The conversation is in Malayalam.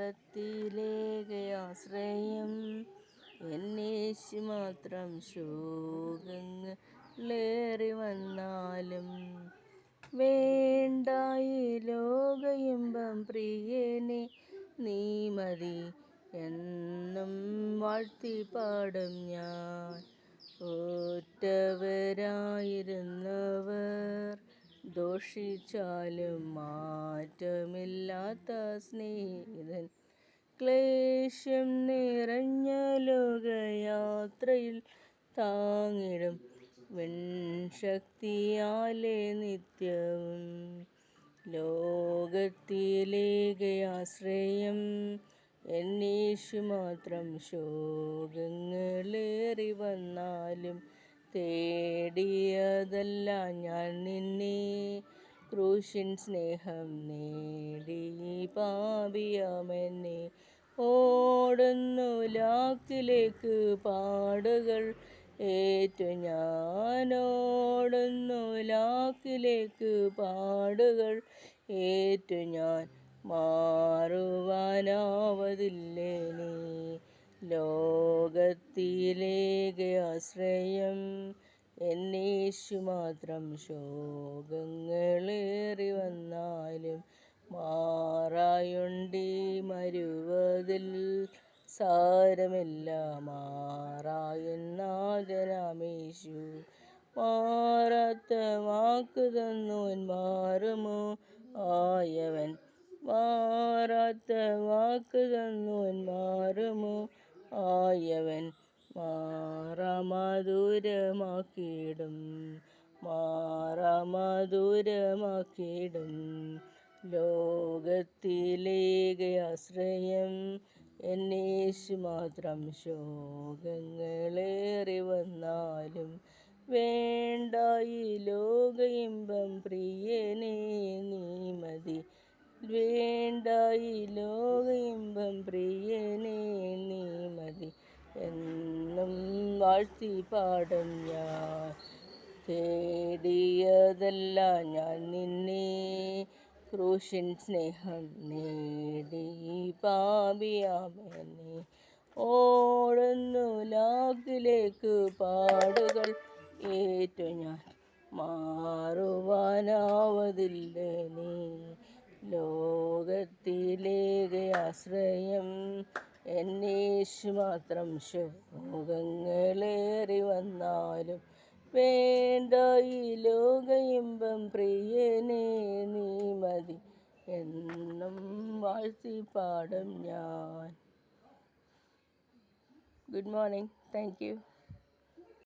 ലോകത്തിലേകയാശ്രയം എന്നേശു മാത്രം ശോകങ്ങളേറി വന്നാലും വേണ്ടായി ലോക ഇമ്പം പ്രിയനെ നീ മതി എന്നും വാഴ്ത്തി പാടും ഞാൻ. ഒറ്റവരായിരുന്നവർ ദോഷിച്ചാലും മാറ്റമില്ലാത്ത സ്നേഹിതൻ ക്ലേശം നിറഞ്ഞ ലോകയാത്രയിൽ താങ്ങിടും വെൺശക്തിയാലെ നിത്യവും. ലോകത്തിലേകയാശ്രയം എന്നേശു മാത്രം ശോകങ്ങളേറി വന്നാലും തേടിയതല്ല ഞാൻ നിന്നെ ക്രൂശിൻ സ്നേഹം നേടി പാപിയാമെന്നെ ഓടുന്നു ലാക്കിലേക്ക് പാടുകൾ ഏറ്റു ഞാൻ ഓടുന്നു ലാക്കിലേക്ക് പാടുകൾ ഏറ്റു ഞാൻ മാറുവാനാവതില്ലേനീ ലോകത്തിലേകയാശ്രയം എന്നേശു മാത്രം ശോകങ്ങളേറി വന്നാലും മാറായുണ്ടി മരുവതിൽ സാരമില്ല മാറായെന്നാഥനാമേശു മാറാത്ത വാക്ക് തന്നോൻ മാറുമോ ആയവൻ മാറാത്ത വാക്ക് തന്നോൻ മാറുമോ ആയവൻ മാറാമധുരമാക്കിയിടും മാറാമധുരമാക്കിയിടും. ലോകത്തിലേകയാശ്രയം എന്നേശു മാത്രം ശോകങ്ങളേറി വന്നാലും വേണ്ടായി ലോക ഇമ്പം പ്രിയനെ നീ മതി വേണ്ടായി ലോക ഇമ്പം പ്രിയനെ നീ മതി എന്നും വാഴ്ത്തി പാടും ഞാൻ. തേടിയതല്ല ഞാൻ നിന്നെ ക്രൂശിൻ സ്നേഹം നേടി പാപിയാമെന്നെ ഓടുന്നു ലാക്കിലേക്ക് പാടുകൾ ഏറ്റു ഞാൻ മാറുവാനാവതില്ലേനീ ലോകത്തിലേകയാശ്രയം എന്നേശു മാത്രം ശോകങ്ങളേറി വന്നാലും വേണ്ടായി ലോക ഇമ്പം പ്രിയനെ നീ മതി എന്നും വാഴ്ത്തി പാടും ഞാൻ. Good morning. Thank you.